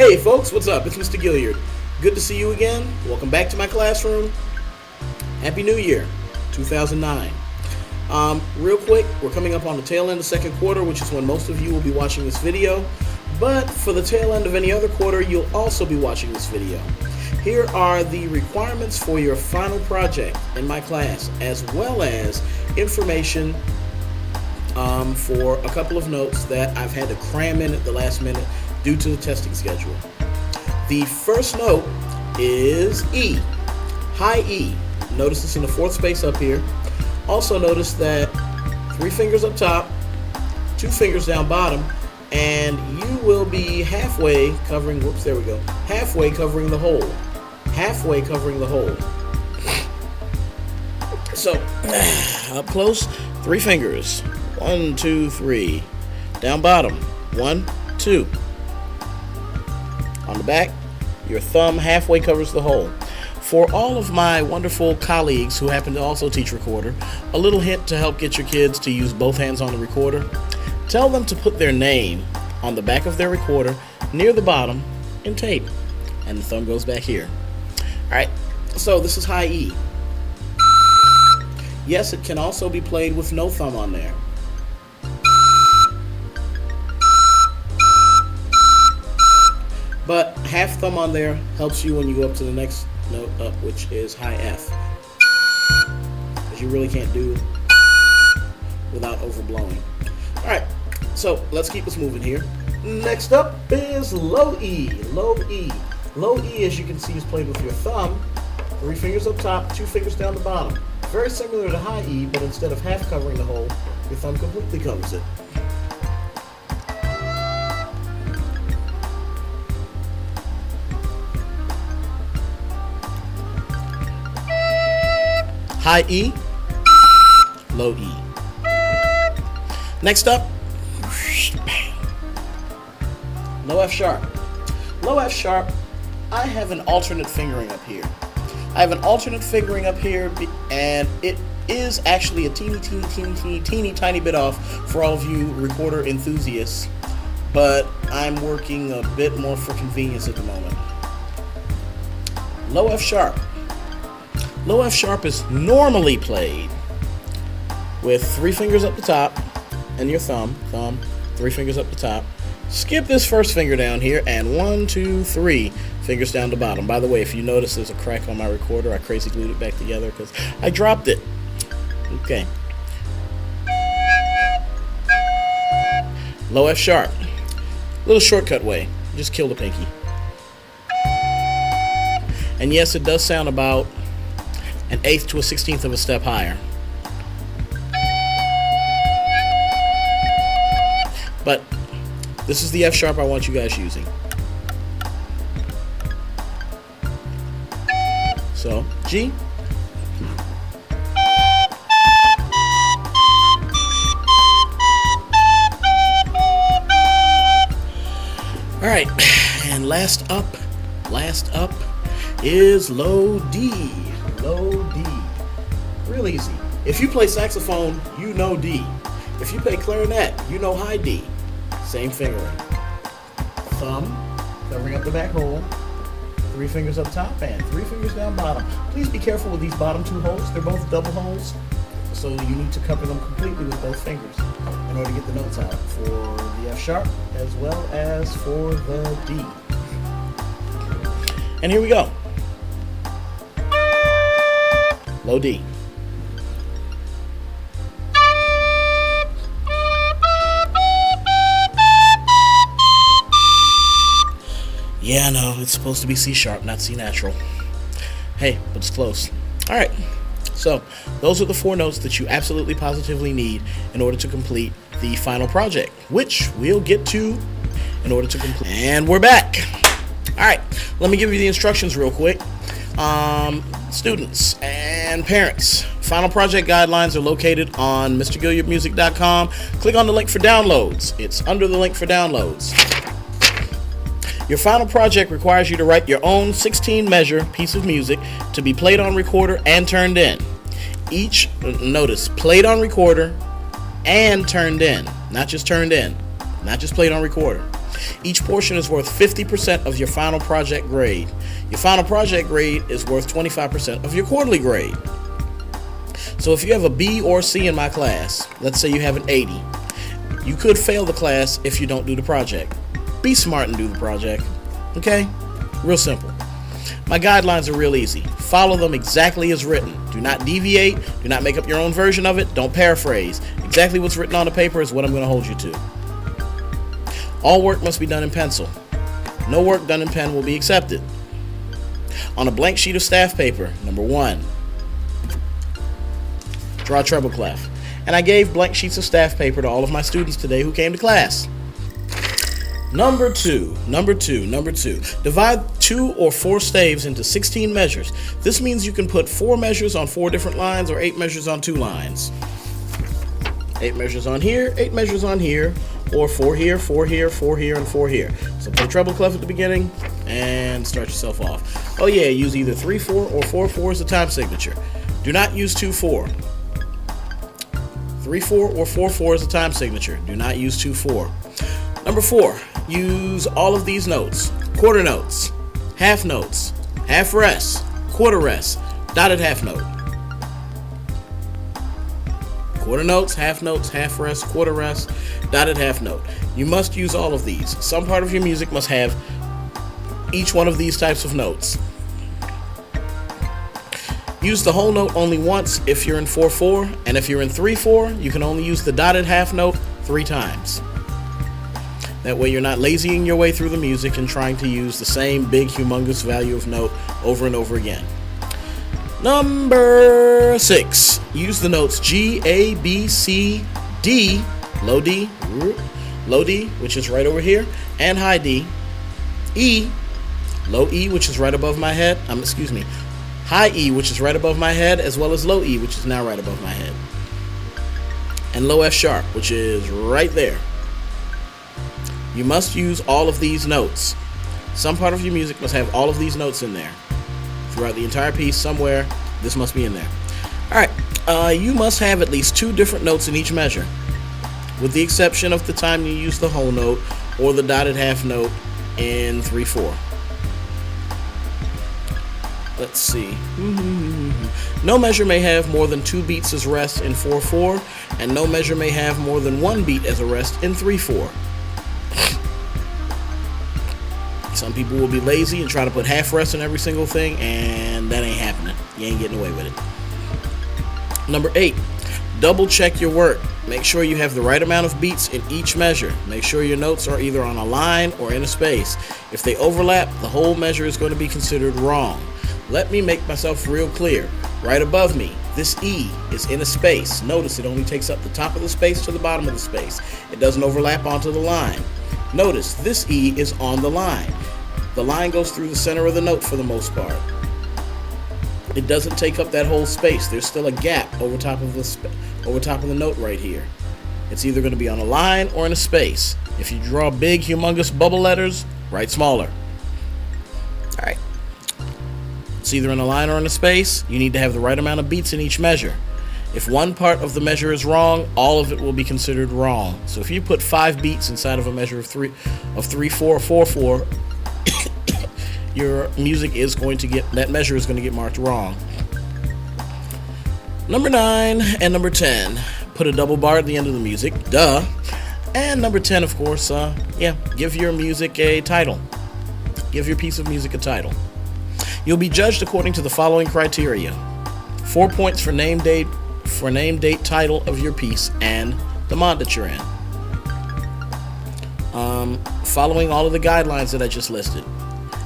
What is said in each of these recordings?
Hey folks, what's up? It's Mr. Gilliard. Good to see you again. Welcome back to my classroom. Happy New Year, 2009. Real quick, we're coming up on the tail end of the second quarter, which is when most of you will be watching this video. But for the tail end of any other quarter, you'll also be watching this video. Here are the requirements for your final project in my class, as well as information for a couple of notes that I've had to cram in at the last minute due to the testing schedule. The first note is E, high E. Notice it's in the fourth space up here. Also notice that 3 fingers up top, 2 fingers down bottom, and you will be halfway covering, halfway covering the hole. Halfway covering the hole. So, up close, 3 fingers. 1, 2, 3. Down bottom, 1, 2. On the back, your thumb halfway covers the hole. For all of my wonderful colleagues who happen to also teach recorder, a little hint to help get your kids to use both hands on the recorder. Tell them to put their name on the back of their recorder near the bottom in tape. And the thumb goes back here. Alright, so this is high E. Yes, it can also be played with no thumb on there. But half thumb on there helps you when you go up to the next note up, which is high F. Because you really can't do without overblowing. Alright, so let's keep us moving here. Next up is low E. Low E. Low E, as you can see, is played with your thumb. 3 fingers up top, 2 fingers down the bottom. Very similar to high E, but instead of half covering the hole, your thumb completely covers it. High E, low E. Next up, low F sharp. Low F sharp, I have an alternate fingering up here. I have an alternate fingering up here, and it is actually a teeny tiny bit off for all of you recorder enthusiasts, but I'm working a bit more for convenience at the moment. Low F sharp. Low F sharp is normally played with 3 fingers up the top and your thumb, 3 fingers up the top. Skip this first finger down here and 1, 2, 3 fingers down the bottom. By the way, if you notice there's a crack on my recorder, I crazy glued it back together because I dropped it. Okay. Low F sharp. Little shortcut way. Just kill the pinky. And yes, it does sound about 1/8 to 1/16 of a step higher. But this is the F sharp I want you guys using. So, G. Alright, and last up is low D. Low D. Real easy. If you play saxophone, you know D. If you play clarinet, you know high D. Same fingering. Thumb covering up the back hole. 3 fingers up top and 3 fingers down bottom. Please be careful with these bottom 2 holes. They're both double holes, so you need to cover them completely with both fingers in order to get the notes out for the F sharp as well as for the D. And here we go. Low D. Yeah, no, it's supposed to be C sharp, not C natural. Hey, but it's close. Alright, so those are the 4 notes that you absolutely positively need in order to complete the final project, which we'll get to in order to complete. And we're back. Alright, let me give you the instructions real quick. Students and parents, final project guidelines are located on MrGilliardMusic.com. Click on the link for downloads. It's under the link for downloads. Your final project requires you to write your own 16-measure piece of music to be played on recorder and turned in. Notice, played on recorder and turned in, not just turned in, not just played on recorder. Each portion is worth 50% of your final project grade. Your final project grade is worth 25% of your quarterly grade. So if you have a B or C in my class, let's say you have an 80, you could fail the class if you don't do the project. Be smart and do the project, okay? Real simple. My guidelines are real easy. Follow them exactly as written. Do not deviate. Do not make up your own version of it. Don't paraphrase. Exactly what's written on the paper is what I'm going to hold you to. All work must be done in pencil. No work done in pen will be accepted. On a blank sheet of staff paper, number 1, draw a treble clef. And I gave blank sheets of staff paper to all of my students today who came to class. Number two. Divide 2 or 4 staves into 16 measures. This means you can put 4 measures on 4 different lines or 8 measures on 2 lines. 8 measures on here, 8 measures on here, or 4 here, 4 here, 4 here, and 4 here. So put a treble clef at the beginning and start yourself off. Oh yeah, use either 3/4 or 4/4 as the time signature. Do not use 2/4. 3/4 or 4/4 is the time signature. Do not use 2/4. Number 4, use all of these notes. Quarter notes, half rest, quarter rest, dotted half note. Quarter notes, half rest, quarter rest, dotted half note. You must use all of these. Some part of your music must have each one of these types of notes. Use the whole note only once if you're in 4/4, and if you're in 3/4, you can only use the dotted half note 3 times. That way you're not lazying your way through the music and trying to use the same big, humongous value of note over and over again. Number 6, use the notes G, A, B, C, D, low D, which is right over here, and high D, E, low E, which is right above my head, high E, which is right above my head, as well as low E, which is now right above my head, and low F sharp, which is right there. You must use all of these notes. Some part of your music must have all of these notes in there. Throughout the entire piece, somewhere, this must be in there. Alright, you must have at least 2 different notes in each measure, with the exception of the time you use the whole note or the dotted half note in 3/4. Let's see. No measure may have more than 2 beats as rest in 4/4, and no measure may have more than 1 beat as a rest in 3/4. Some people will be lazy and try to put half rest in every single thing, and that ain't happening. You ain't getting away with it. Number 8, double check your work. Make sure you have the right amount of beats in each measure. Make sure your notes are either on a line or in a space. If they overlap, the whole measure is going to be considered wrong. Let me make myself real clear. Right above me, this E is in a space. Notice it only takes up the top of the space to the bottom of the space. It doesn't overlap onto the line. Notice this E is on the line. The line goes through the center of the note for the most part. It doesn't take up that whole space. There's still a gap over top of the note right here. It's either going to be on a line or in a space. If you draw big, humongous bubble letters, write smaller. All right. It's either in a line or in a space. You need to have the right amount of beats in each measure. If one part of the measure is wrong, all of it will be considered wrong. So if you put 5 beats inside of a measure of 3/4, 4/4, your music is going to get, that measure is going to get marked wrong. Number 9 and number 10, put a double bar at the end of the music, duh. And number 10, of course, give your music a title. Give your piece of music a title. You'll be judged according to the following criteria: 4 points for name, date, title of your piece, and the mod that you're in. Following all of the guidelines that I just listed.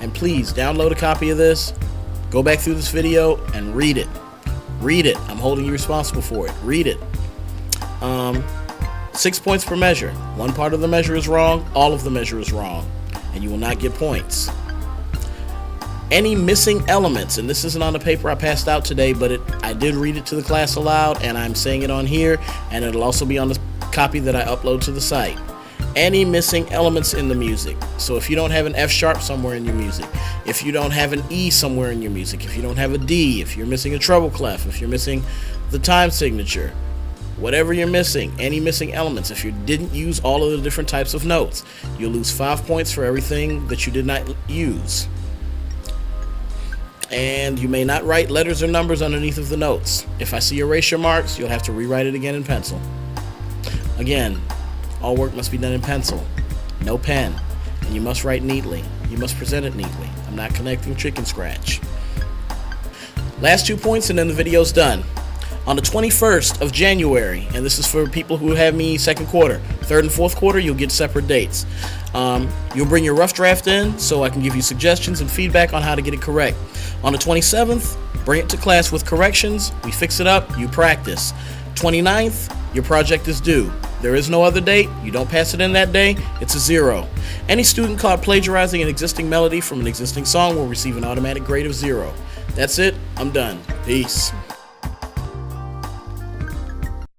And please download a copy of this, go back through this video, and read it. Read it. I'm holding you responsible for it. Read it. 6 points per measure. One part of the measure is wrong, all of the measure is wrong, and you will not get points. Any missing elements, and this isn't on the paper I passed out today, but I did read it to the class aloud, and I'm saying it on here, and it'll also be on the copy that I upload to the site. Any missing elements in the music. So if you don't have an F sharp somewhere in your music, if you don't have an E somewhere in your music, if you don't have a D, if you're missing a treble clef, if you're missing the time signature, Whatever you're missing, any missing elements, if you didn't use all of the different types of notes, you'll lose 5 points for everything that you did not use. And you may not write letters or numbers underneath of the notes. If I see erasure marks, you'll have to rewrite it again in pencil. Again, all work must be done in pencil, no pen, and you must write neatly. You must present it neatly. I'm not connecting chicken scratch. Last 2 points and then the video's done. On the 21st of January, and this is for people who have me second quarter, third and fourth quarter, you'll get separate dates. You'll bring your rough draft in so I can give you suggestions and feedback on how to get it correct. On the 27th, bring it to class with corrections. We fix it up, you practice. 29th, your project is due. There is no other date. You don't pass it in that day, it's a 0. Any student caught plagiarizing an existing melody from an existing song will receive an automatic grade of 0. That's it. I'm done. Peace.